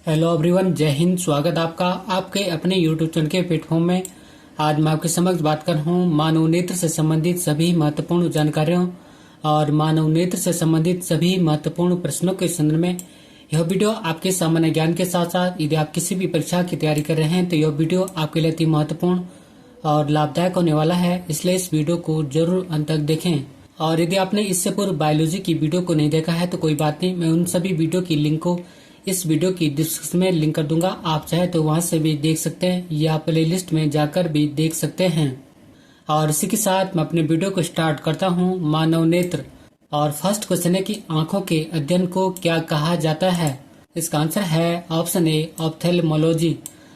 Hello everyone, जय हिंद। स्वागत आपका आपके अपने यूट्यूब चैनल के प्लेटफॉर्म में। आज मैं आपके समक्ष बात कर रहा हूँ मानव नेत्र से संबंधित सभी महत्वपूर्ण जानकारियों और मानव नेत्र से संबंधित सभी महत्वपूर्ण प्रश्नों के संदर्भ में। यह वीडियो आपके सामान्य ज्ञान के साथ साथ यदि आप किसी भी परीक्षा की तैयारी कर रहे हैं तो यह वीडियो आपके लिए अति महत्वपूर्ण और लाभदायक होने वाला है, इसलिए इस वीडियो को जरूर अंत तक देखें। और यदि आपने इससे पूर्व बायोलॉजी की वीडियो को नहीं देखा है तो कोई बात नहीं, मैं उन सभी वीडियो की लिंक को इस वीडियो की डिस्क्रिप्शन में लिंक कर दूंगा। आप चाहे तो वहां से भी देख सकते हैं या प्लेलिस्ट में जाकर भी देख सकते हैं। और इसी के साथ मैं अपने वीडियो को स्टार्ट करता हूं। मानव नेत्र और फर्स्ट क्वेश्चन है कि आंखों के अध्ययन को क्या कहा जाता है। इसका आंसर है ऑप्शन ए, ऑप्थेल्मोलॉजी।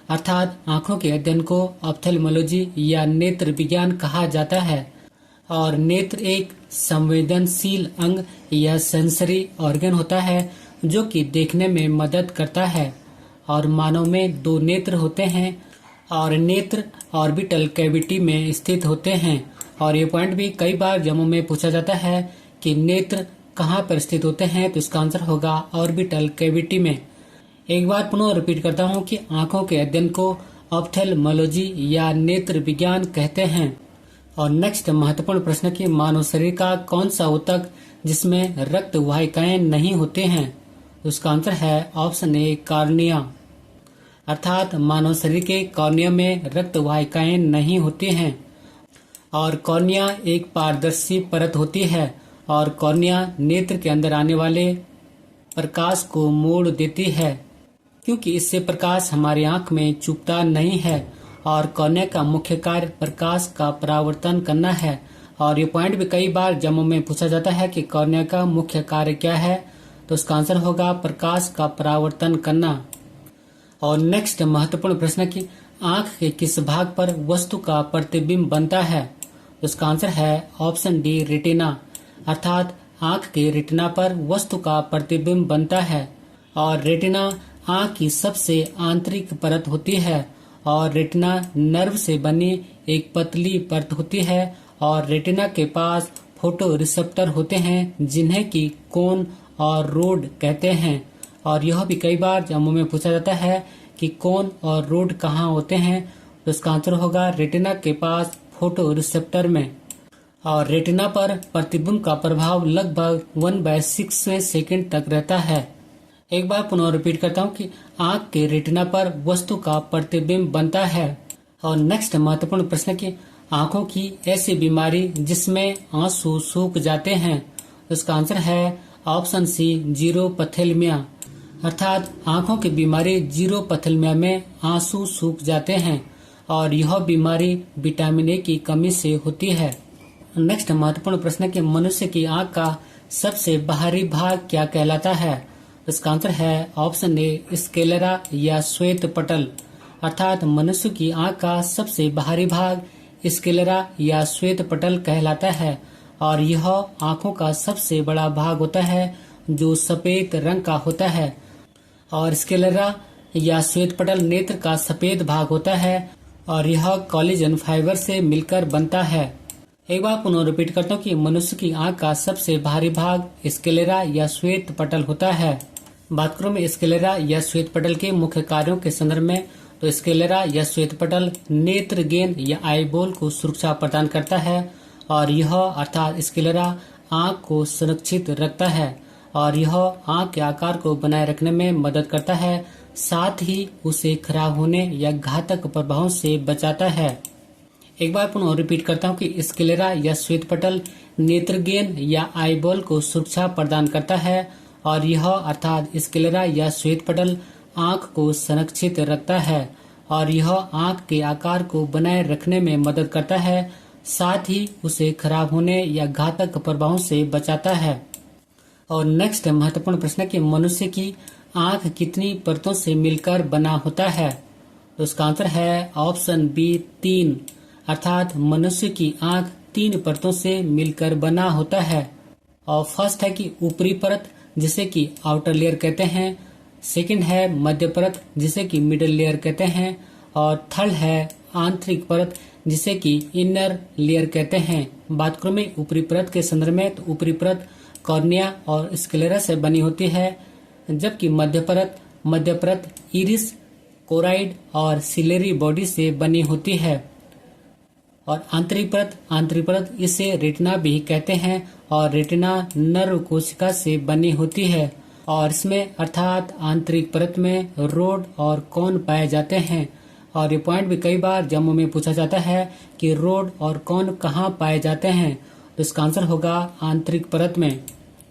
अर्थात आंखों के अध्ययन को ऑप्थेल्मोलॉजी या नेत्र विज्ञान कहा जाता है। और नेत्र एक संवेदनशील अंग या सेंसरी ऑर्गन होता है जो कि देखने में मदद करता है। और मानव में दो नेत्र होते हैं और नेत्र ऑर्बिटल कैविटी में स्थित होते हैं। और ये पॉइंट भी कई बार जमों में पूछा जाता है कि नेत्र कहाँ पर स्थित होते हैं, तो इसका आंसर होगा ऑर्बिटल कैविटी में। एक बार पुनः रिपीट करता हूँ कि आंखों के अध्ययन को ऑप्थेल्मोलॉजी या नेत्र विज्ञान कहते हैं। और नेक्स्ट महत्वपूर्ण प्रश्न की मानव शरीर का कौन सा ऊतक जिसमें रक्त वाहिकाएं नहीं होते हैं। उसका आंसर है ऑप्शन ए, कॉर्निया। अर्थात मानव शरीर के कॉर्निया में रक्त वाहिकाएं नहीं होती हैं। और कॉर्निया एक पारदर्शी परत होती है और कॉर्निया नेत्र के अंदर आने वाले प्रकाश को मोड़ देती है, क्योंकि इससे प्रकाश हमारी आंख में चुभता नहीं है। और कॉर्निया का मुख्य कार्य प्रकाश का परावर्तन करना है। और ये पॉइंट भी कई बार जमों में पूछा जाता है कि कॉर्निया का मुख्य कार्य क्या है, तो उसका आंसर होगा प्रकाश का परावर्तन करना। और नेक्स्ट महत्वपूर्ण प्रश्न की आंख के किस भाग पर वस्तु का प्रतिबिंब बनता है। उसका आंसर है ऑप्शन डी, रेटिना। अर्थात आंख के रेटिना पर वस्तु का प्रतिबिंब बनता है। और रेटिना आंख की सबसे आंतरिक परत होती है। और रेटिना नर्व से बनी एक पतली परत होती है। और रेटिना के पास फोटो रिसेप्टर होते हैं जिन्हें की कोन और रोड कहते हैं। और यह भी कई बार जम्मू में पूछा जाता है कि कोन और रोड कहाँ होते हैं, तो इसका आंसर होगा रेटिना के पास फोटो रिसेप्टर में। और रेटिना पर प्रतिबिंब का प्रभाव लगभग 1/6 सेकंड तक रहता है। एक बार पुनः रिपीट करता हूँ कि आंख के रेटिना पर वस्तु का प्रतिबिंब बनता है। और नेक्स्ट महत्वपूर्ण प्रश्न की आंखों की ऐसी बीमारी जिसमें आंसू सूख जाते हैं। उसका आंसर है ऑप्शन सी, जीरोपथेल्मिया। अर्थात आंखों की बीमारी जीरोपथेल्मिया में आंसू सूख जाते हैं। और यह बीमारी विटामिन ए की कमी से होती है। नेक्स्ट महत्वपूर्ण प्रश्न कि मनुष्य की आंख का सबसे बाहरी भाग क्या कहलाता है। इसका आंसर है ऑप्शन ए, स्क्लेरा या श्वेत पटल। अर्थात मनुष्य की आंख का सबसे बाहरी भाग स्क्लेरा या श्वेत पटल कहलाता है। और यह आंखों का सबसे बड़ा भाग होता है जो सफेद रंग का होता है। और स्क्लेरा या श्वेत पटल नेत्र का सफेद भाग होता है और यह कोलेजन फाइबर से मिलकर बनता है। एक बार पुनः रिपीट करता हूँ कि मनुष्य की आंख का सबसे बाहरी भाग स्क्लेरा या श्वेत पटल होता है। बात करूं मैं स्क्लेरा या श्वेत पटल के मुख्य कार्यों के संदर्भ में, तो स्क्लेरा या श्वेत पटल नेत्र गेंद या आईबॉल को सुरक्षा प्रदान करता है। और यह अर्थात स्क्लेरा आंख को सुरक्षित रखता है और यह आंख के आकार को बनाए रखने में मदद करता है, साथ ही उसे खराब होने या घातक प्रभावों से बचाता है। एक बार पुनः रिपीट करता हूँ कि स्क्लेरा या श्वेत पटल नेत्र गेंद या आईबॉल को सुरक्षा प्रदान करता है। और यह अर्थात स्क्लेरा या श्वेत पटल आंख को संरक्षित रखता है और यह आंख के आकार को बनाए रखने में मदद करता है, साथ ही उसे खराब होने या घातक प्रभावों से बचाता है। और नेक्स्ट महत्वपूर्ण प्रश्न कि मनुष्य की आंख कितनी परतों से मिलकर बना होता है। तो उसका आंसर है ऑप्शन बी, 3। अर्थात मनुष्य की आंख 3 परतों से मिलकर बना होता है। और फर्स्ट है कि ऊपरी परत जिसे कि आउटर लेयर कहते हैं। सेकंड है मध्य परत जिसे कि मिडिल लेयर कहते हैं। और थर्ड है आंतरिक परत जिसे कि इनर लेयर कहते हैं। बात करूं मैं ऊपरी परत के संदर्भ में, तो ऊपरी परत कॉर्निया और स्क्लेरा से बनी होती है, जबकि मध्य परत मध्य परत इरिस, कोराइड और सिलेरी बॉडी से बनी होती है। और आंतरिक परत इसे रेटिना भी कहते हैं और रेटिना नर्व कोशिका से बनी होती है। और इसमें अर्थात आंतरिक परत में रोड और कोन पाए जाते हैं। और ये पॉइंट भी कई बार जम्मू में पूछा जाता है कि रोड और कोन कहाँ पाए जाते हैं, तो इसका आंसर होगा आंतरिक परत में।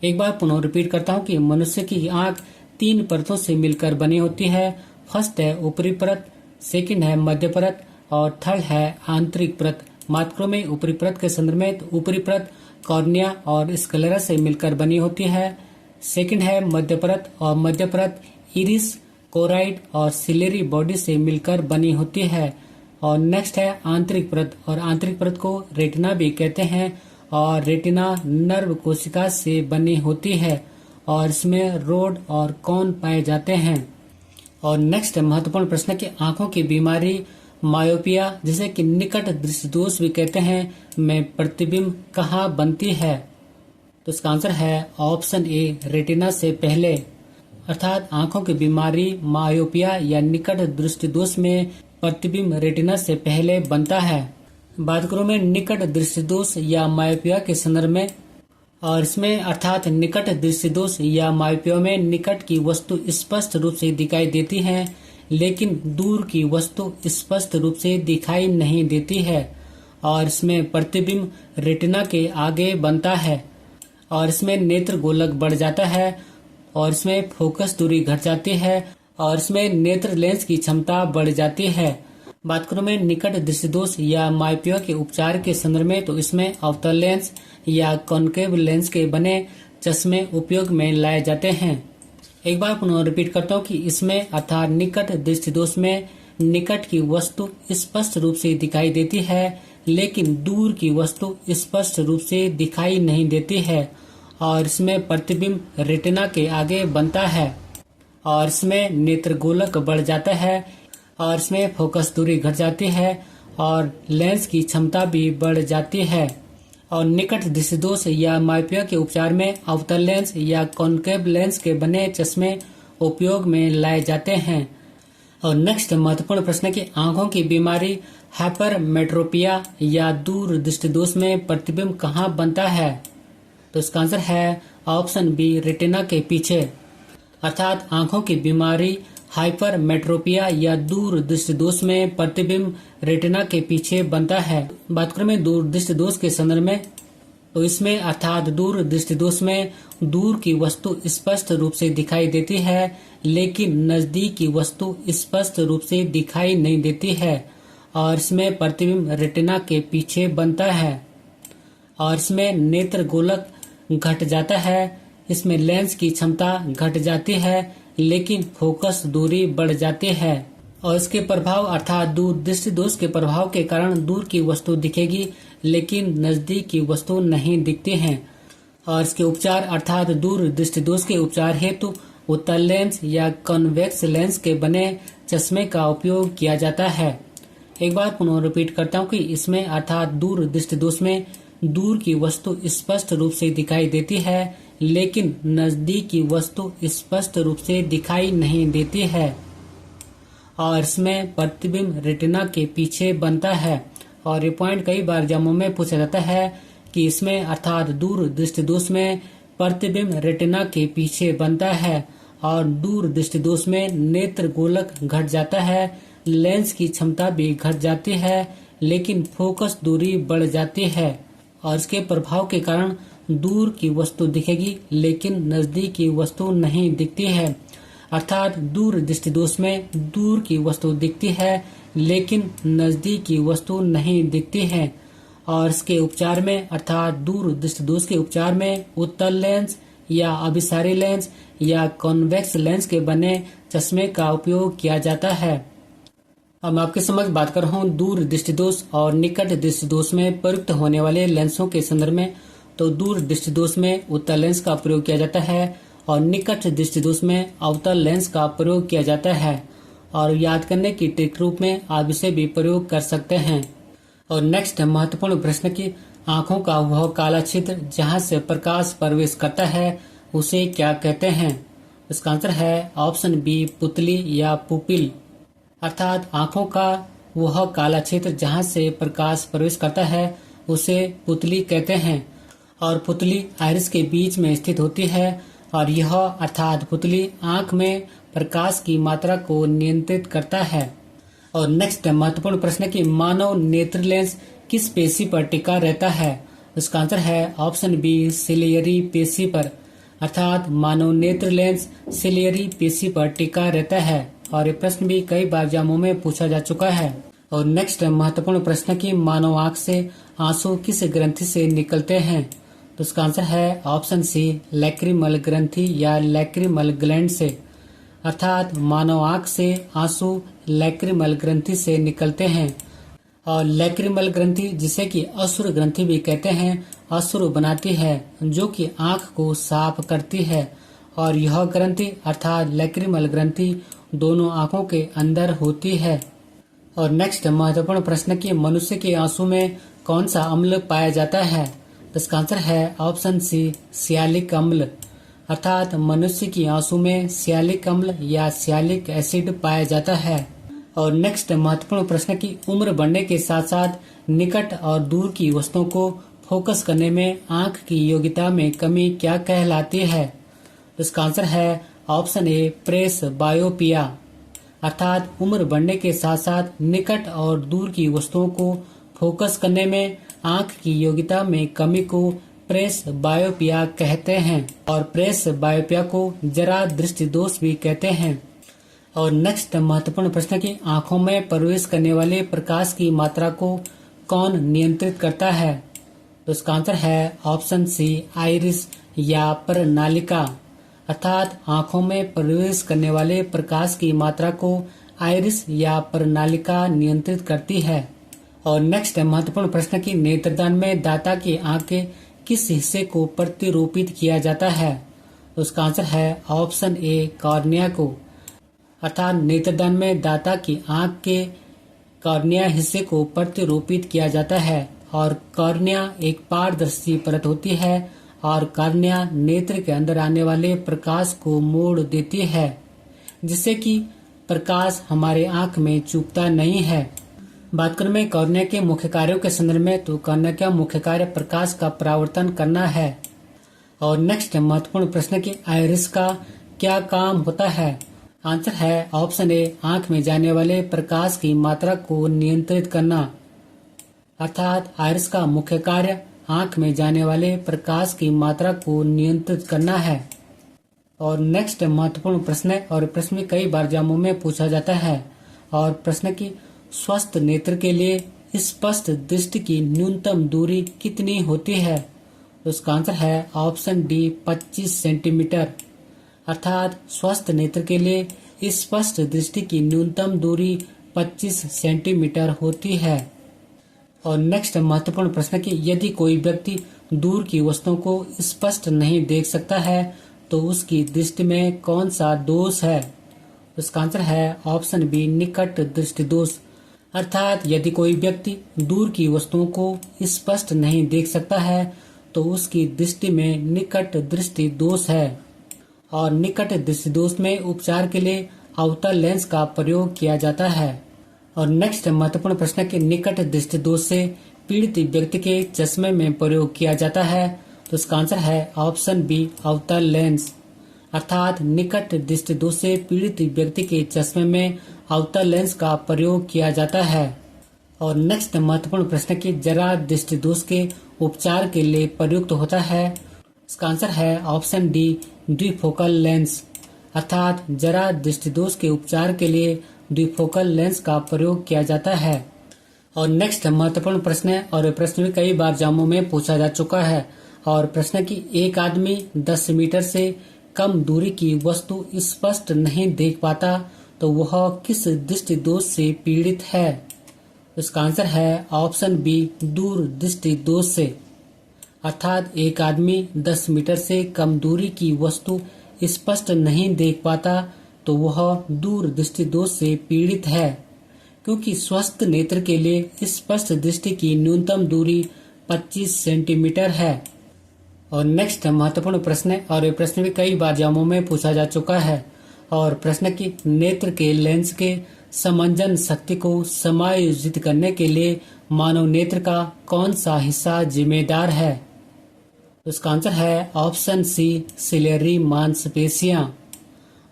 एक बार पुनः रिपीट करता हूँ कि मनुष्य की आंख 3 परतों से मिलकर बनी होती है। फर्स्ट है ऊपरी परत, सेकंड है मध्य परत और थर्ड है आंतरिक परत। मात्रों में ऊपरी परत के संदर्भ में तो ऊपरी परत कॉर्निया और स्क्लेरा से मिलकर बनी होती है। सेकंड है मध्य परत और मध्य परत इरिस, कोराइड और सिलेरी बॉडी से मिलकर बनी होती है। और नेक्स्ट है आंतरिक परत, और आंतरिक परत को रेटिना भी कहते हैं और रेटिना नर्व कोशिका से बनी होती है और इसमें रोड और कोन पाए जाते हैं। और नेक्स्ट महत्वपूर्ण प्रश्न की आंखों की बीमारी मायोपिया, जिसे कि निकट दृष्टि दोष भी कहते हैं, में प्रतिबिंब कहाँ बनती है, तो इसका आंसर है ऑप्शन ए रेटिना से पहले। अर्थात आंखों की बीमारी मायोपिया या निकट दृष्टि दोष में प्रतिबिंब रेटिना से पहले बनता है। बात करूं मैं निकट दृष्टि दोष या मायोपिया के संदर्भ में, और इसमें अर्थात निकट दृष्टि दोष या मायोपिया में निकट की वस्तु स्पष्ट रूप से दिखाई देती है लेकिन दूर की वस्तु स्पष्ट रूप से दिखाई नहीं देती है। और इसमें प्रतिबिंब रेटिना के आगे बनता है और इसमें नेत्र गोलक बढ़ जाता है और इसमें फोकस दूरी घट जाती है और इसमें नेत्र लेंस की क्षमता बढ़ जाती है। बात करूं मैं निकट दृष्टि दोष या मायोपिया के उपचार के संदर्भ में, तो इसमें अवतल लेंस या कॉन्केव लेंस के बने चश्मे उपयोग में लाए जाते हैं। एक बार पुनः रिपीट करता हूँ कि इसमें अर्थात निकट दृष्टि दोष में निकट की वस्तु स्पष्ट रूप से दिखाई देती है लेकिन दूर की वस्तु स्पष्ट रूप से दिखाई नहीं देती है और इसमें प्रतिबिंब रेटिना के आगे बनता है और इसमें नेत्र गोलक बढ़ जाता है और इसमें फोकस दूरी घट जाती है और लेंस की क्षमता भी बढ़ जाती है। और निकट दृष्टि दोष या मायोपिया के उपचार में अवतल लेंस या कॉन्केव लेंस के बने चश्मे उपयोग में लाए जाते हैं। और नेक्स्ट महत्वपूर्ण प्रश्न की आंखों की बीमारी हाइपरमेट्रोपिया या दूर दृष्टि दोष में प्रतिबिंब कहाँ बनता है, तो इसका आंसर है ऑप्शन बी रेटिना के पीछे। अर्थात आंखों की बीमारी हाइपरमेट्रोपिया या दूर दृष्टि दोष में प्रतिबिंब रेटिना के पीछे बनता है। बात करें में दूर दृष्टि दोष के संदर्भ में, तो इसमें अर्थात दूर दृष्टि दोष में दूर की वस्तु स्पष्ट रूप से दिखाई देती है लेकिन नजदीक की वस्तु स्पष्ट रूप से दिखाई नहीं देती है और इसमें प्रतिबिंब रेटिना के पीछे बनता है और इसमें नेत्र गोलक घट जाता है, इसमें लेंस की क्षमता घट जाती है लेकिन फोकस दूरी बढ़ जाती है। और इसके प्रभाव अर्थात दूर दृष्टि दोष के प्रभाव के कारण दूर की वस्तु दिखेगी लेकिन नजदीक की वस्तु नहीं दिखती है। और इसके उपचार अर्थात दूर दृष्टि दोष के उपचार हेतु उत्तल लेंस या कॉन्वेक्स लेंस के बने चश्मे का उपयोग किया जाता है। एक बार पुनः रिपीट करता हूँ कि इसमें अर्थात दूर दृष्टि दोष में दूर की वस्तु स्पष्ट रूप से दिखाई देती है लेकिन नजदीक की वस्तु स्पष्ट रूप से दिखाई नहीं देती है और इसमें प्रतिबिंब रेटिना के पीछे बनता है। और ये पॉइंट कई बार जम्मू में पूछा जाता है कि इसमें अर्थात दूर दृष्टि दोष में प्रतिबिंब रेटिना के पीछे बनता है और दूर दृष्टि दोष में नेत्र गोलक घट जाता है, लेंस की क्षमता भी घट जाती है लेकिन फोकस दूरी बढ़ जाती है और इसके प्रभाव के कारण दूर की वस्तु दिखेगी लेकिन नजदीक की वस्तु नहीं दिखती है। अर्थात दूर दृष्टि दोष में दूर की वस्तु दिखती है लेकिन नजदीक की वस्तु नहीं दिखती है। और इसके उपचार में अर्थात दूर दृष्टि दोष के उपचार में उत्तल लेंस या अभिसारी लेंस या कॉन्वेक्स लेंस के बने चश्मे का उपयोग किया जाता है। अब मैं आपके समक्ष बात कर रहा हूँ दूर दृष्टि दोष और निकट दृष्टि दोष में प्रयुक्त होने वाले लेंसों के संदर्भ में। तो दूर दृष्टि दोष में उत्तल लेंस का प्रयोग किया जाता है और निकट दृष्टि दोष में अवतल लेंस का प्रयोग किया जाता है। और याद करने की ट्रिक रूप में आप इसे भी प्रयोग कर सकते हैं। और नेक्स्ट महत्वपूर्ण प्रश्न की आंखों का वह काला छिद्र जहां से प्रकाश प्रवेश करता है उसे क्या कहते हैं, इसका आंसर है ऑप्शन बी पुतली या पुपिल। अर्थात आंखों का वह काला क्षेत्र जहां से प्रकाश प्रवेश करता है उसे पुतली कहते हैं और पुतली आइरिस के बीच में स्थित होती है और यह अर्थात पुतली आंख में प्रकाश की मात्रा को नियंत्रित करता है। और नेक्स्ट महत्वपूर्ण प्रश्न है कि मानव नेत्र लेंस किस पेशी पर टिका रहता है। इसका आंसर है ऑप्शन बी सिलियरी पेशी पर। अर्थात मानव नेत्र लेंस सिलियरी पेशी पर टिका रहता है और ये प्रश्न भी कई बार एग्जामों में पूछा जा चुका है। और नेक्स्ट महत्वपूर्ण प्रश्न की मानव आंख से आंसू किस ग्रंथि से निकलते हैं। तो इसका आंसर है ऑप्शन सी लैक्रिमल ग्रंथि या लैक्रिमल ग्लैंड से। अर्थात मानव आंख से आंसू लैक्रिमल ग्रंथि से निकलते हैं और लैक्रिमल ग्रंथि जिसे कि अश्रु ग्रंथि भी कहते हैं अश्रु बनाती है जो कि आंख को साफ करती है और यह ग्रंथि अर्थात लैक्रिमल ग्रंथि दोनों आंखों के अंदर होती है। और नेक्स्ट महत्वपूर्ण प्रश्न की मनुष्य के आंसू में कौन सा अम्ल पाया जाता है। तो इसका आंसर है ऑप्शन सी सियालिक अम्ल। अर्थात मनुष्य की आंसू में सियालिक अम्ल या सियालिक एसिड पाया जाता है। और नेक्स्ट महत्वपूर्ण प्रश्न की उम्र बढ़ने के साथ साथ निकट और दूर की वस्तुओं को फोकस करने में आंख की योग्यता में कमी क्या कहलाती है। इसका आंसर है ऑप्शन ए प्रेस बायोपिया। अर्थात उम्र बढ़ने के साथ साथ निकट और दूर की वस्तुओं को फोकस करने में आंख की योग्यता में कमी को प्रेस बायोपिया कहते हैं और प्रेस बायोपिया को जरा दृष्टि दोष भी कहते हैं। और नेक्स्ट महत्वपूर्ण प्रश्न की आंखों में प्रवेश करने वाले प्रकाश की मात्रा को कौन नियंत्रित करता है। तो इसका आंसर है ऑप्शन सी आइरिस या प्रनालिका। अर्थात आंखों में प्रवेश करने वाले प्रकाश की मात्रा को आइरिस या प्रनालिका नियंत्रित करती है। और नेक्स्ट महत्वपूर्ण प्रश्न की नेत्रदान में दाता की आंख के किस हिस्से को प्रतिरूपित किया जाता है। तो उसका आंसर है ऑप्शन ए कॉर्निया को। अर्थात नेत्रदान में दाता की आंख के कॉर्निया हिस्से को प्रतिरूपित किया जाता है और कॉर्निया एक पारदर्शी परत होती है और कॉर्निया नेत्र के अंदर आने वाले प्रकाश को मोड़ देती है जिससे कि प्रकाश हमारे आंख में चुभता नहीं है। बात करें मैं कॉर्निया के मुख्य कार्यों के संदर्भ में तो कॉर्निया का मुख्य कार्य प्रकाश का परावर्तन करना है। और नेक्स्ट महत्वपूर्ण प्रश्न की आइरिस का क्या काम होता है। आंसर है ऑप्शन ए आंख में जाने वाले प्रकाश की मात्रा को नियंत्रित करना। अर्थात आइरिस का मुख्य कार्य आंख में जाने वाले प्रकाश की मात्रा को नियंत्रित करना है। और नेक्स्ट महत्वपूर्ण प्रश्न है और प्रश्न में कई बार एग्जामों में पूछा जाता है और प्रश्न की स्वस्थ नेत्र के लिए स्पष्ट दृष्टि की न्यूनतम दूरी कितनी होती है। तो उसका आंसर है ऑप्शन डी 25 सेंटीमीटर। अर्थात स्वस्थ नेत्र के लिए स्पष्ट दृष्टि की न्यूनतम दूरी 25 सेंटीमीटर होती है। और नेक्स्ट महत्वपूर्ण प्रश्न की यदि कोई व्यक्ति दूर की वस्तुओं को स्पष्ट नहीं देख सकता है तो उसकी दृष्टि में कौन सा दोष है। उसका आंसर है ऑप्शन बी निकट दृष्टि दोष। अर्थात यदि कोई व्यक्ति दूर की वस्तुओं को स्पष्ट नहीं देख सकता है तो उसकी दृष्टि में निकट दृष्टि दोष है और निकट दृष्टि दोष में उपचार के लिए अवतल लेंस का प्रयोग किया जाता है। और नेक्स्ट महत्वपूर्ण प्रश्न के निकट दृष्टि दोष से पीड़ित व्यक्ति के चश्मे में प्रयोग किया जाता है तो इसका आंसर है ऑप्शन बी अवतल लेंस। अर्थात निकट दृष्टि दोष से पीड़ित व्यक्ति के चश्मे में अवतल लेंस का प्रयोग किया जाता है। और नेक्स्ट महत्वपूर्ण प्रश्न की जरा दृष्टि दोष के उपचार के लिए प्रयुक्त होता है। इसका आंसर है ऑप्शन डी द्विफोकल लेंस। अर्थात जरा दृष्टि दोष के उपचार के लिए द्विफोकल लेंस का प्रयोग किया जाता है। और नेक्स्ट महत्वपूर्ण प्रश्न है और प्रश्न भी कई बार एग्जामों में पूछा जा चुका है और प्रश्न की एक आदमी 10 मीटर से कम दूरी की वस्तु स्पष्ट नहीं देख पाता तो वह किस दृष्टि दोष से पीड़ित है। इसका आंसर है ऑप्शन बी दूर दृष्टि दोष से। अर्थात एक आदमी 10 मीटर से कम दूरी की वस्तु स्पष्ट नहीं देख पाता तो वह दूर दृष्टि दोष से पीड़ित है क्योंकि स्वस्थ नेत्र के लिए स्पष्ट दृष्टि की न्यूनतम दूरी 25 सेंटीमीटर है। और नेक्स्ट महत्वपूर्ण प्रश्न है, और ये प्रश्न भी कई बार एग्जामों में पूछा जा चुका है। और प्रश्न की नेत्र के लेंस के समंजन शक्ति को समायोजित करने के लिए मानव नेत्र का कौन सा हिस्सा जिम्मेदार है? तो इसका आंसर है ऑप्शन सी, सिलेरी मांसपेशियां।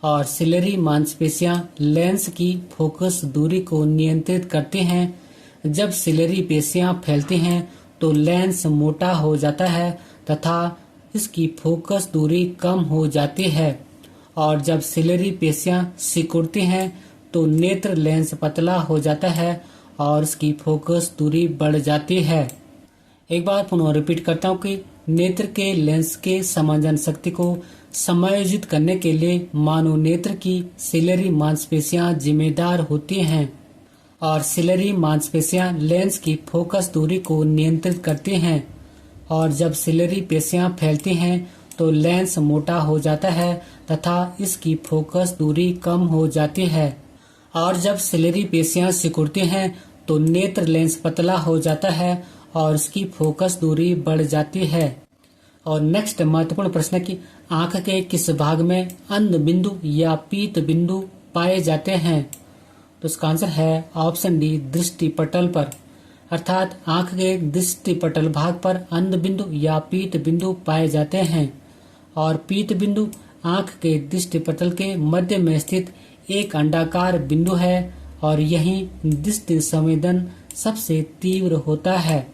और सिलेरी मांसपेशियां लेंस की फोकस दूरी को नियंत्रित करती हैं। जब सिलेरी पेशियां फैलती हैं तो लेंस मोटा हो जाता है तथा इसकी फोकस दूरी कम हो जाती है। और जब सिलेरी पेशियां सिकुड़ती हैं तो नेत्र लेंस पतला हो जाता है और इसकी फोकस दूरी बढ़ जाती है। एक बार पुनः रिपीट करता हूँ कि नेत्र के लेंस के समांजन शक्ति को समायोजित करने के लिए मानव नेत्र की सिलेरी मांसपेशियां जिम्मेदार होती हैं। और सिलेरी मांसपेशियां लेंस की फोकस दूरी को नियंत्रित करती हैं। और जब सिलेरी पेशियां फैलती हैं तो लेंस मोटा हो जाता है तथा इसकी फोकस दूरी कम हो जाती है। और जब सिलेरी पेशियां सिकुड़ती हैं तो नेत्र लेंस पतला हो जाता है और इसकी फोकस दूरी बढ़ जाती है। और नेक्स्ट महत्वपूर्ण प्रश्न की आंख के किस भाग में अंध बिंदु या पीत बिंदु पाए जाते हैं? तो इसका आंसर है ऑप्शन डी, दृष्टि पटल पर। अर्थात आंख के दृष्टि पटल भाग पर अंध बिंदु या पीत बिंदु पाए जाते हैं। और पीत बिंदु आंख के दृष्टि पटल के मध्य में स्थित एक अंडाकार बिंदु है और यही दृष्टि संवेदन सबसे तीव्र होता है।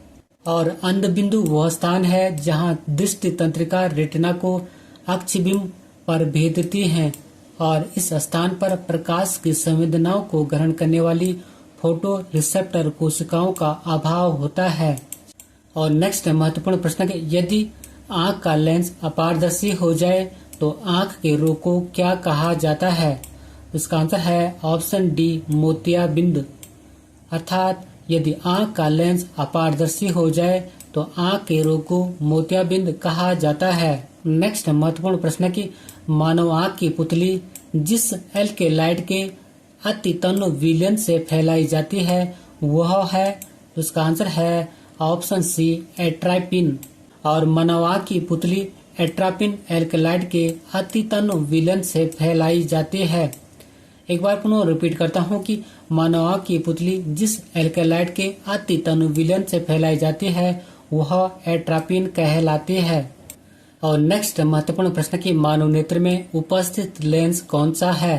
और अंध बिंदु वह स्थान है जहां दृष्टि तंत्रिका रेटिना को अक्षबिंब पर भेदती है और इस स्थान पर प्रकाश की संवेदनाओं को ग्रहण करने वाली फोटो रिसेप्टर कोशिकाओं का अभाव होता है। और नेक्स्ट महत्वपूर्ण प्रश्न है, यदि आंख का लेंस अपारदर्शी हो जाए तो आंख के रोग को क्या कहा जाता है? इसका आंसर है ऑप्शन डी, मोतियाबिंद। अर्थात यदि आंख का लेंस अपारदर्शी हो जाए तो आंख के रोग को मोतियाबिंद कहा जाता है। नेक्स्ट महत्वपूर्ण प्रश्न की मानव आंख की पुतली जिस एल्केलाइड के अति तन्व विलयन से फैलाई जाती है वह है, उसका आंसर है ऑप्शन सी, एट्रापिन। और मानव आंख की पुतली एट्रापिन एल्केलाइड के अति तन्व विलयन से फैलाई जाती है। एक बार पुनः रिपीट करता हूँ कि मानव आंख की पुतली जिस एल्केलाइड के अति तन्व विलयन से फैलाई जाती है वह एट्रापिन कहलाती है। और नेक्स्ट महत्वपूर्ण प्रश्न की मानव नेत्र में उपस्थित लेंस कौन सा है?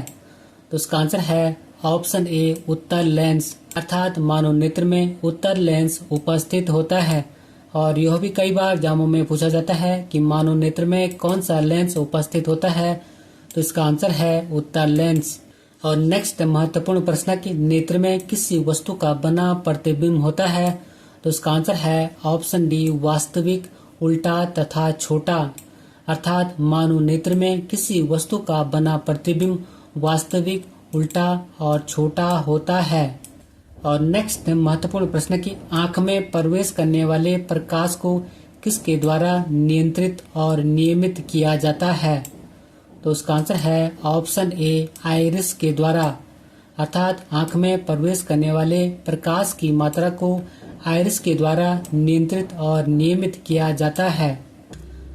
तो उसका आंसर है ऑप्शन ए, उत्तर लेंस। अर्थात मानव नेत्र में उत्तर लेंस उपस्थित होता है। और यह भी कई बार एग्जामों में पूछा जाता है कि मानव नेत्र में कौन सा लेंस उपस्थित होता है? तो इसका आंसर है उत्तर लेंस। और नेक्स्ट महत्वपूर्ण प्रश्न की नेत्र में किसी वस्तु का बना प्रतिबिंब होता है? तो इसका आंसर है ऑप्शन डी, वास्तविक, उल्टा तथा छोटा। अर्थात मानव नेत्र में किसी वस्तु का बना प्रतिबिंब वास्तविक, उल्टा और छोटा होता है। और नेक्स्ट महत्वपूर्ण प्रश्न की आंख में प्रवेश करने वाले प्रकाश को किसके द्वारा नियंत्रित और नियमित किया जाता है? तो उसका आंसर है ऑप्शन ए, आइरिस के द्वारा। अर्थात आंख में प्रवेश करने वाले प्रकाश की मात्रा को आइरिस के द्वारा नियंत्रित और नियमित किया जाता है।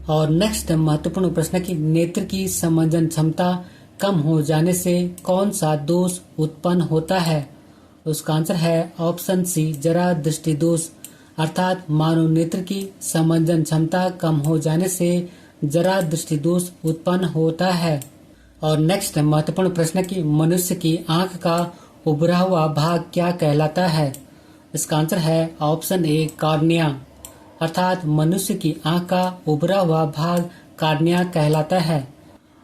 और नेक्स्ट महत्वपूर्ण प्रश्न की नेत्र की समंजन क्षमता कम हो जाने से कौन सा दोष उत्पन्न होता है? उसका आंसर है ऑप्शन सी, जरा दृष्टि दोष। अर्थात मानव नेत्र की समंजन क्षमता कम हो जाने से जरा दृष्टि दोष उत्पन्न होता है। और नेक्स्ट महत्वपूर्ण प्रश्न की मनुष्य की आंख का उभरा हुआ भाग क्या कहलाता है? इसका आंसर है ऑप्शन ए, कॉर्निया। अर्थात मनुष्य की आंख का उभरा हुआ भाग कॉर्निया कहलाता है।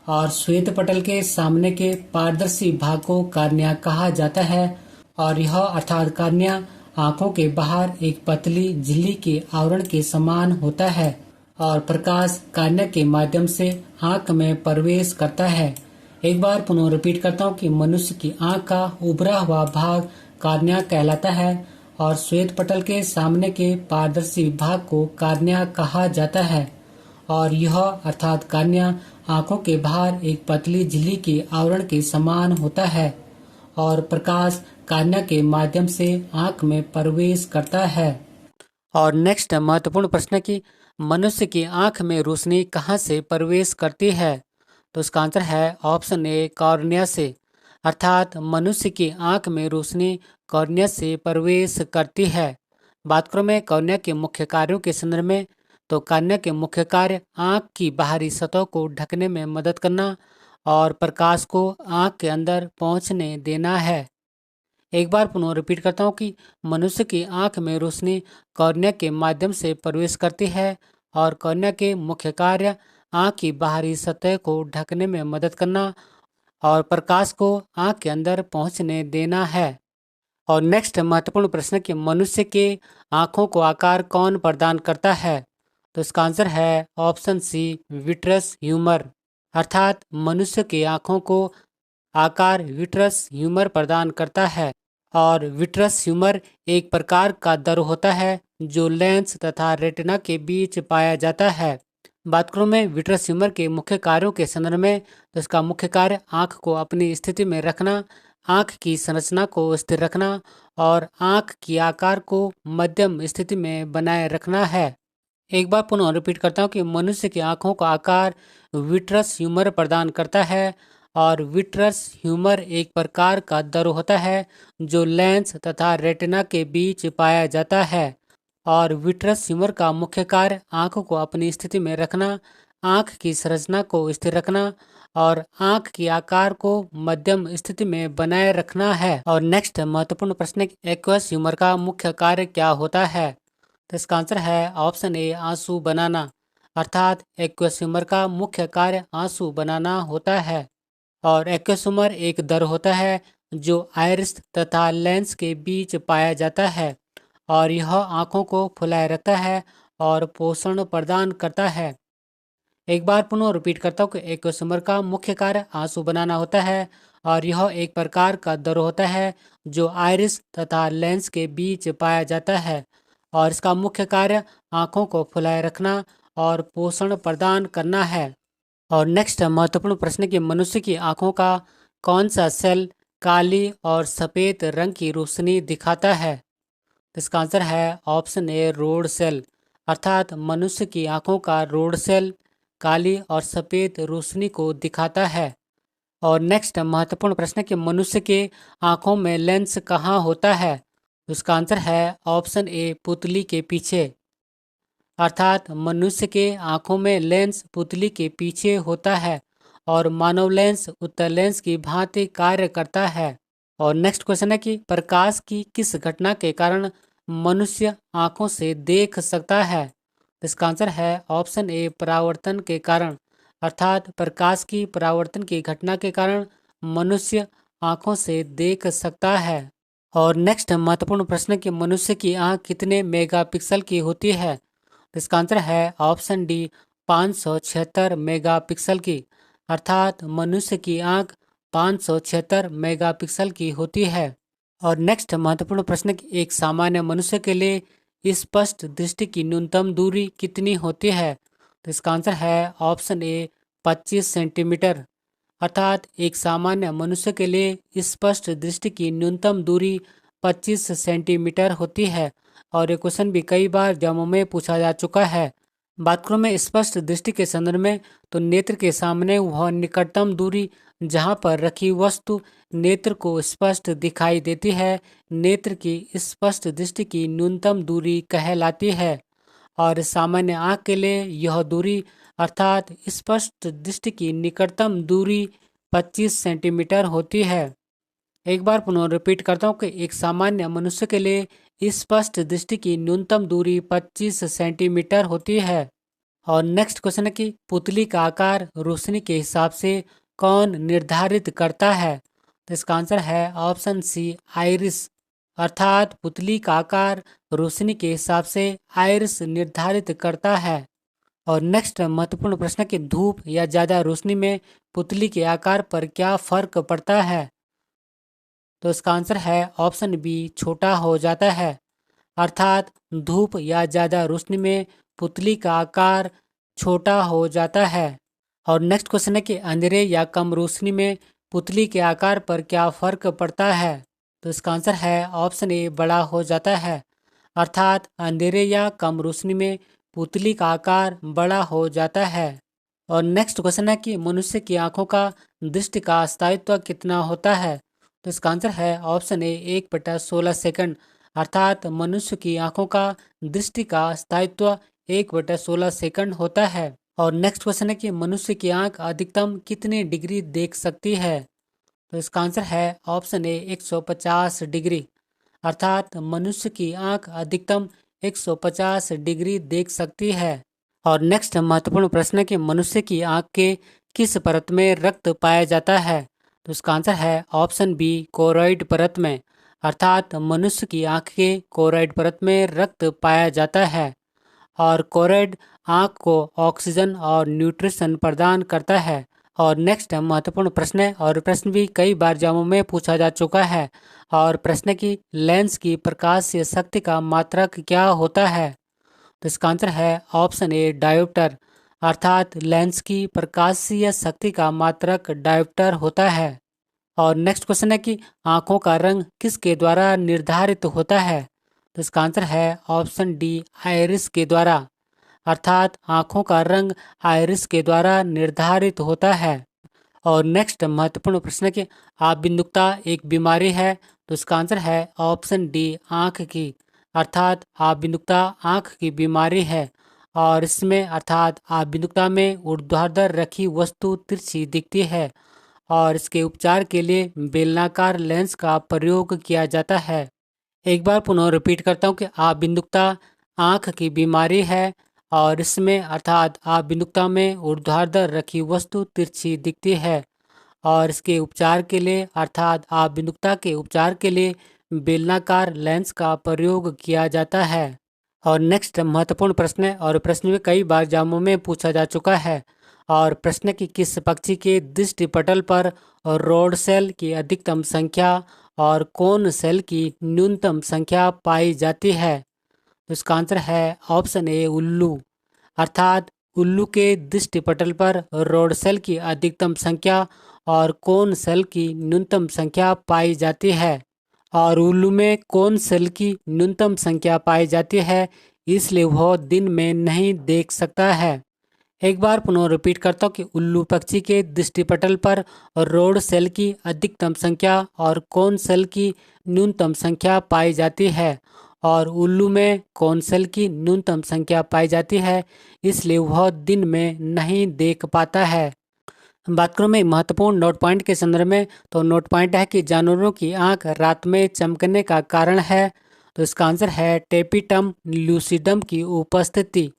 और श्वेत पटल के सामने के पारदर्शी भाग को कॉर्निया कहा जाता है। और यह अर्थात कॉर्निया आंखों के बाहर एक पतली झिल्ली के आवरण के समान होता है और प्रकाश कॉर्निया के माध्यम से आंख में प्रवेश करता है। एक बार पुनः रिपीट करता हूँ कि मनुष्य की आंख का उभरा हुआ भाग कॉर्निया कहलाता है और श्वेत पटल के सामने के पारदर्शी भाग को कॉर्निया कहा जाता है। और यह अर्थात कॉर्निया आंखों के बाहर एक पतली झिल्ली के आवरण के समान होता है और प्रकाश कॉर्निया के माध्यम से आंख में प्रवेश करता है। और नेक्स्ट महत्वपूर्ण प्रश्न की मनुष्य की आंख में रोशनी कहाँ से प्रवेश करती है? तो इसका आंसर है ऑप्शन ए कॉर्निया से। अर्थात मनुष्य की आंख में रोशनी कॉर्निया से प्रवेश करती है। बात करूं मैं कॉर्निया के मुख्य कार्यों के संदर्भ में, तो कॉर्निया के मुख्य कार्य आंख की बाहरी सतह को ढकने में मदद करना और प्रकाश को आंख के अंदर पहुंचने देना है। एक बार पुनः रिपीट करता हूँ कि मनुष्य की आंख में रोशनी कॉर्निया के माध्यम से प्रवेश करती है और कॉर्निया के मुख्य कार्य आंख की बाहरी सतह को ढकने में मदद करना और प्रकाश को आंख के अंदर पहुंचने देना है। और नेक्स्ट महत्वपूर्ण प्रश्न कि मनुष्य के आंखों को आकार कौन प्रदान करता है? तो इसका आंसर है ऑप्शन सी विट्रस ह्यूमर। अर्थात मनुष्य की आंखों को आकार विट्रस ह्यूमर प्रदान करता है। और विट्रस ह्यूमर एक प्रकार का दर होता है जो लेंस तथा रेटिना के बीच पाया जाता है। बात करूं मैं विट्रस ह्यूमर के मुख्य कार्यों के संदर्भ में, तो इसका मुख्य कार्य आंख को अपनी स्थिति में रखना, आंख की संरचना को स्थिर रखना और आंख की आकार को मध्यम स्थिति में बनाए रखना है। एक बार पुनः रिपीट करता हूँ कि मनुष्य की आंखों का आकार विट्रस ह्यूमर प्रदान करता है और विट्रस ह्यूमर एक प्रकार का दर होता है जो लेंस तथा रेटिना के बीच पाया जाता है। और विट्रस ह्यूमर का मुख्य कार्य आंख को अपनी स्थिति में रखना, आंख की संरचना को स्थिर रखना और आंख की आकार को मध्यम स्थिति में बनाए रखना है। और नेक्स्ट महत्वपूर्ण प्रश्न है कि एक्वस ह्यूमर का मुख्य कार्य क्या होता है? तो इसका आंसर है ऑप्शन ए आंसू बनाना। अर्थात एक्वस ह्यूमर का मुख्य कार्य आंसू बनाना होता है। और एक्वस ह्यूमर एक दर होता है जो आइरिस तथा लेंस के बीच पाया जाता है और यह आंखों को फुलाए रखता है और पोषण प्रदान करता है। एक बार पुनः रिपीट करता हूँ कि एक्वस ह्यूमर का मुख्य कार्य आंसू बनाना होता है और यह एक प्रकार का दर होता है जो आइरिस तथा लेंस के बीच पाया जाता है और इसका मुख्य कार्य आंखों को फुलाए रखना और पोषण प्रदान करना है। और नेक्स्ट महत्वपूर्ण प्रश्न कि मनुष्य की आंखों का कौन सा सेल काली और सफ़ेद रंग की रोशनी दिखाता है? तो इसका आंसर है ऑप्शन ए रोड सेल। अर्थात मनुष्य की आंखों का रोड सेल काली और सफ़ेद रोशनी को दिखाता है। और नेक्स्ट महत्वपूर्ण प्रश्न है कि मनुष्य के आंखों में लेंस कहाँ होता है? तो इसका आंसर है ऑप्शन ए पुतली के पीछे। अर्थात मनुष्य के आंखों में लेंस पुतली के पीछे होता है और मानव लेंस उत्तल लेंस की भांति कार्य करता है। और नेक्स्ट क्वेश्चन है कि प्रकाश की किस घटना के कारण मनुष्य आंखों से देख सकता है? इसका आंसर है ऑप्शन ए परावर्तन के कारण। अर्थात प्रकाश की परावर्तन की घटना के कारण मनुष्य आंखों से देख सकता है। और नेक्स्ट महत्वपूर्ण प्रश्न कि मनुष्य की आंख कितने मेगापिक्सल की होती है? इसका आंसर है ऑप्शन डी 576 मेगापिक्सल की। अर्थात मनुष्य की आंख 576 मेगापिक्सल की होती है। और नेक्स्ट महत्वपूर्ण प्रश्न कि एक सामान्य मनुष्य के लिए स्पष्ट दृष्टि की न्यूनतम दूरी कितनी होती है? तो इसका आंसर है ऑप्शन ए 25 सेंटीमीटर। अर्थात एक सामान्य मनुष्य के लिए स्पष्ट दृष्टि की न्यूनतम दूरी 25 सेंटीमीटर होती है और ये क्वेश्चन भी कई बार एग्जामों में पूछा जा चुका है। बात करूं मैं स्पष्ट दृष्टि के संदर्भ में, तो नेत्र के सामने वह निकटतम दूरी जहां पर रखी वस्तु नेत्र को स्पष्ट दिखाई देती है, नेत्र की स्पष्ट दृष्टि की न्यूनतम दूरी कहलाती है। और सामान्य आँख के लिए यह दूरी अर्थात स्पष्ट दृष्टि की निकटतम दूरी 25 सेंटीमीटर होती है। एक बार पुनः रिपीट करता हूँ कि एक सामान्य मनुष्य के लिए स्पष्ट दृष्टि की न्यूनतम दूरी 25 सेंटीमीटर होती है। और नेक्स्ट क्वेश्चन है कि पुतली का आकार रोशनी के हिसाब से कौन निर्धारित करता है? तो इसका आंसर है ऑप्शन सी आइरिस। अर्थात पुतली का आकार रोशनी के हिसाब से आइरिस निर्धारित करता है। और नेक्स्ट महत्वपूर्ण प्रश्न है कि धूप या ज़्यादा रोशनी में पुतली के आकार पर क्या फर्क पड़ता है? तो इसका आंसर है ऑप्शन बी छोटा हो जाता है। अर्थात धूप या ज़्यादा रोशनी में पुतली का आकार छोटा हो जाता है। और नेक्स्ट क्वेश्चन है कि अंधेरे या कम रोशनी में पुतली के आकार पर क्या फर्क पड़ता है? तो इसका आंसर है ऑप्शन ए बड़ा हो जाता है। अर्थात अंधेरे या कम रोशनी में पुतली का आकार बड़ा हो जाता है। और नेक्स्ट क्वेश्चन है कि मनुष्य की आंखों का दृष्टि का स्थायित्व कितना होता है। तो इसका आंसर है ऑप्शन ए 1/16 सेकंड। अर्थात मनुष्य की आंखों का दृष्टि का स्थायित्व 1/16 सेकंड होता है। और नेक्स्ट क्वेश्चन है कि मनुष्य की आंख अधिकतम कितनी डिग्री देख सकती है। तो इसका आंसर है ऑप्शन ए 150 डिग्री। अर्थात मनुष्य की आंख अधिकतम 150 डिग्री देख सकती है। और नेक्स्ट महत्वपूर्ण प्रश्न है कि मनुष्य की आंख के किस परत में रक्त पाया जाता है। तो इसका आंसर है ऑप्शन बी कोरोइड परत में। अर्थात मनुष्य की आंख के कोरोइड परत में रक्त पाया जाता है। और कोरोइड आंख को ऑक्सीजन और न्यूट्रिशन प्रदान करता है। और नेक्स्ट महत्वपूर्ण प्रश्न है और प्रश्न भी कई बार एग्जामों में पूछा जा चुका है। और प्रश्न की लेंस की प्रकाशीय शक्ति का मात्रक क्या होता है। तो इसका आंसर है ऑप्शन ए डायोप्टर। अर्थात लेंस की प्रकाशीय शक्ति का मात्रक डायोप्टर होता है। और नेक्स्ट क्वेश्चन है कि आंखों का रंग किसके द्वारा निर्धारित होता है। तो इसका आंसर है ऑप्शन डी आइरिस के द्वारा। अर्थात आंखों का रंग आइरिस के द्वारा निर्धारित होता है। और नेक्स्ट महत्वपूर्ण प्रश्न है कि आपबिंदुकता एक बीमारी है। तो इसका आंसर है ऑप्शन डी आंख की। अर्थात आपबिंदुकता आंख की बीमारी है। और इसमें अर्थात आपबिंदुकता में ऊर्ध्वाधर रखी वस्तु तिरछी दिखती है। और इसके उपचार के लिए बेलनाकार लेंस का प्रयोग किया जाता है। एक बार पुनः रिपीट करता हूँ कि आपबिंदुकता आंख की बीमारी है। और इसमें अर्थात आपबिंदुकता में ऊर्ध्वाधर रखी वस्तु तिरछी दिखती है। और इसके उपचार के लिए अर्थात आपबिंदुकता के उपचार के लिए बेलनाकार लेंस का प्रयोग किया जाता है। और नेक्स्ट महत्वपूर्ण प्रश्न है और प्रश्न में कई बार एग्जामों में पूछा जा चुका है। और प्रश्न की किस पक्षी के दृष्टिपटल पर रोड सेल की अधिकतम संख्या और कोन सेल की न्यूनतम संख्या पाई जाती है। तो इसका आंसर है ऑप्शन ए उल्लू। अर्थात उल्लू के दृष्टिपटल पर रोड सेल की अधिकतम संख्या और कोन सेल की न्यूनतम संख्या पाई जाती है। और उल्लू में कोन सेल की न्यूनतम संख्या पाई जाती है, इसलिए वह दिन में नहीं देख सकता है। एक बार पुनः रिपीट करता हूँ कि उल्लू पक्षी के दृष्टिपटल पर रोड सेल की अधिकतम संख्या और कोन सेल की न्यूनतम संख्या पाई जाती है। और उल्लू में कोन सेल की न्यूनतम संख्या पाई जाती है, इसलिए वह दिन में नहीं देख पाता है। बात करूँ मैं महत्वपूर्ण नोट पॉइंट के संदर्भ में, तो नोट पॉइंट है कि जानवरों की आंख रात में चमकने का कारण है। तो इसका आंसर है टेपिटम लूसिडम की उपस्थिति।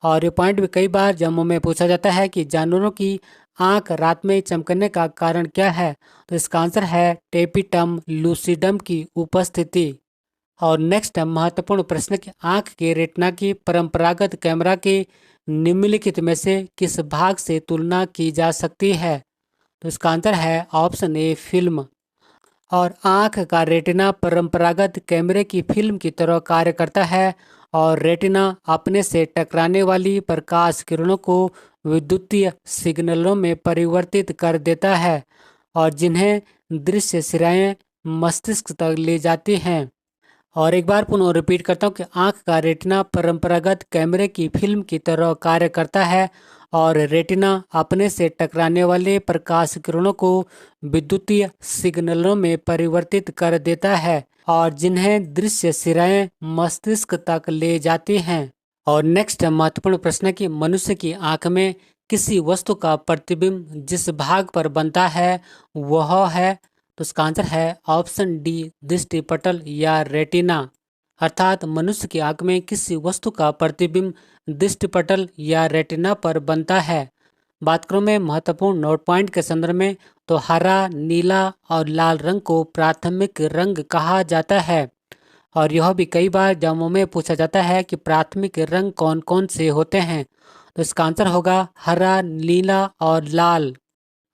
और ये पॉइंट भी कई बार जम्मू में पूछा जाता है कि जानवरों की आंख रात में चमकने का कारण क्या है। तो इसका आंसर है टेपिटम लूसिडम की उपस्थिति। और नेक्स्ट महत्वपूर्ण प्रश्न कि आंख के रेटिना की परंपरागत कैमरा के निम्नलिखित में से किस भाग से तुलना की जा सकती है। तो इसका आंसर है ऑप्शन ए फिल्म। और आंख का रेटिना परंपरागत कैमरे की फिल्म की तरह कार्य करता है। और रेटिना अपने से टकराने वाली प्रकाश किरणों को विद्युतीय सिग्नलों में परिवर्तित कर देता है, और जिन्हें दृश्य सिराएं मस्तिष्क तक ले जाती हैं। और एक बार पुनः रिपीट करता हूँ कि आंख का रेटिना परंपरागत कैमरे की फिल्म की तरह कार्य करता है। और रेटिना अपने से टकराने वाले प्रकाश किरणों को विद्युतीय सिग्नलों में परिवर्तित कर देता है, और जिन्हें दृश्य सिराएं मस्तिष्क तक ले जाती हैं। और नेक्स्ट महत्वपूर्ण प्रश्न है कि मनुष्य की आंख में किसी वस्तु का प्रतिबिंब जिस भाग पर बनता है वह है। तो इसका आंसर है ऑप्शन डी दृष्टिपटल या रेटिना। अर्थात मनुष्य की आंख में किसी वस्तु का प्रतिबिंब दृष्टिपटल या रेटिना पर बनता है। बात करूं मैं महत्वपूर्ण नोट पॉइंट के संदर्भ में, तो हरा, नीला और लाल रंग को प्राथमिक रंग कहा जाता है। और यह भी कई बार एग्जामों में पूछा जाता है कि प्राथमिक रंग कौन कौन से होते हैं। तो इसका आंसर होगा हरा, नीला और लाल।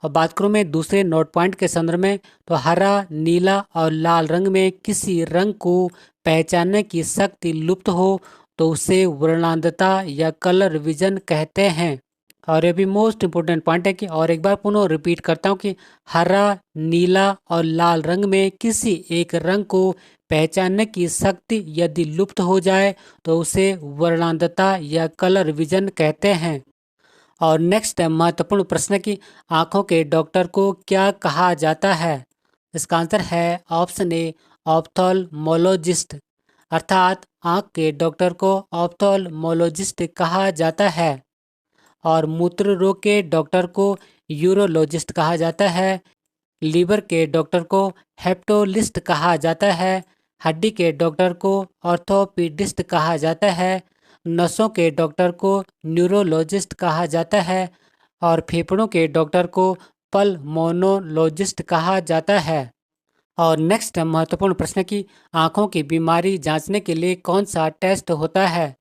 और बात करूं मैं दूसरे नोट पॉइंट के संदर्भ में, तो हरा, नीला और लाल रंग में किसी रंग को पहचानने की शक्ति लुप्त हो तो उसे वर्णांधता या कलर विजन कहते हैं। और ये भी मोस्ट इम्पोर्टेंट पॉइंट है कि और एक बार पुनः रिपीट करता हूँ कि हरा, नीला और लाल रंग में किसी एक रंग को पहचानने की शक्ति यदि लुप्त हो जाए तो उसे वर्णांधता या कलर विजन कहते हैं। और नेक्स्ट महत्वपूर्ण प्रश्न कि आंखों के डॉक्टर को क्या कहा जाता है। इसका आंसर है ऑप्शन ए ऑप्थेल्मोलॉजिस्ट, अर्थात आंख के डॉक्टर को ऑप्थेल्मोलॉजिस्ट कहा जाता है। और मूत्र रोग के डॉक्टर को यूरोलॉजिस्ट कहा जाता है। लीवर के डॉक्टर को हेप्टोलिस्ट कहा जाता है। हड्डी के डॉक्टर को ऑर्थोपीडिस्ट कहा जाता है। नसों के डॉक्टर को न्यूरोलॉजिस्ट कहा जाता है। और फेफड़ों के डॉक्टर को पल्मोनोलॉजिस्ट कहा जाता है। और नेक्स्ट महत्वपूर्ण प्रश्न कि आंखों की बीमारी जांचने के लिए कौन सा टेस्ट होता है।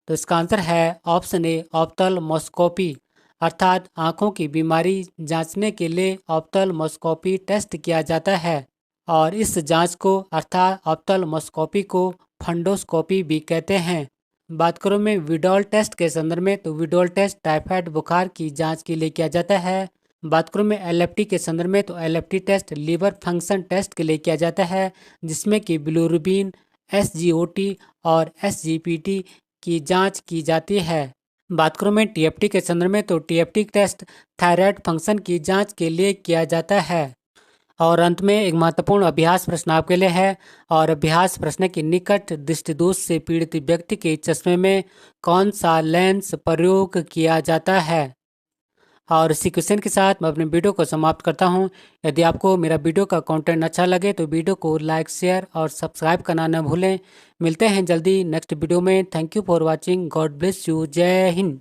तो इसका आंसर है ऑप्शन ए ऑप्थेल्मोस्कोपी, अर्थात आंखों की बीमारी जांचने के लिए ऑप्थेल्मोस्कोपी टेस्ट किया जाता है। और इस जांच को अर्थात ऑप्थेल्मोस्कोपी को फंडोस्कोपी भी कहते हैं। बात करूँ मैं विडोल टेस्ट के संदर्भ में, तो विडोल टेस्ट टाइफाइड बुखार की जांच के लिए किया जाता है। बात करूँ मैं एलएफटी के संदर्भ में, तो LFT test liver function test के लिए किया जाता है, जिसमें कि बिलिरुबिन, एसजीओटी और एसजीपीटी की जांच की जाती है। बात करूँ मैं टीएफटी के संदर्भ में, तो टीएफटी टेस्ट थायराइड फंक्शन की जांच के लिए किया जाता है। और अंत में एक महत्वपूर्ण अभ्यास प्रश्न आपके लिए है। और अभ्यास प्रश्न की निकट दृष्टिदोष से पीड़ित व्यक्ति के चश्मे में कौन सा लेंस प्रयोग किया जाता है। और इसी क्वेश्चन के साथ मैं अपने वीडियो को समाप्त करता हूं। यदि आपको मेरा वीडियो का कंटेंट अच्छा लगे तो वीडियो को लाइक, शेयर और सब्सक्राइब करना न भूलें। मिलते हैं जल्दी नेक्स्ट वीडियो में। Thank you for watching. God bless you. जय हिंद।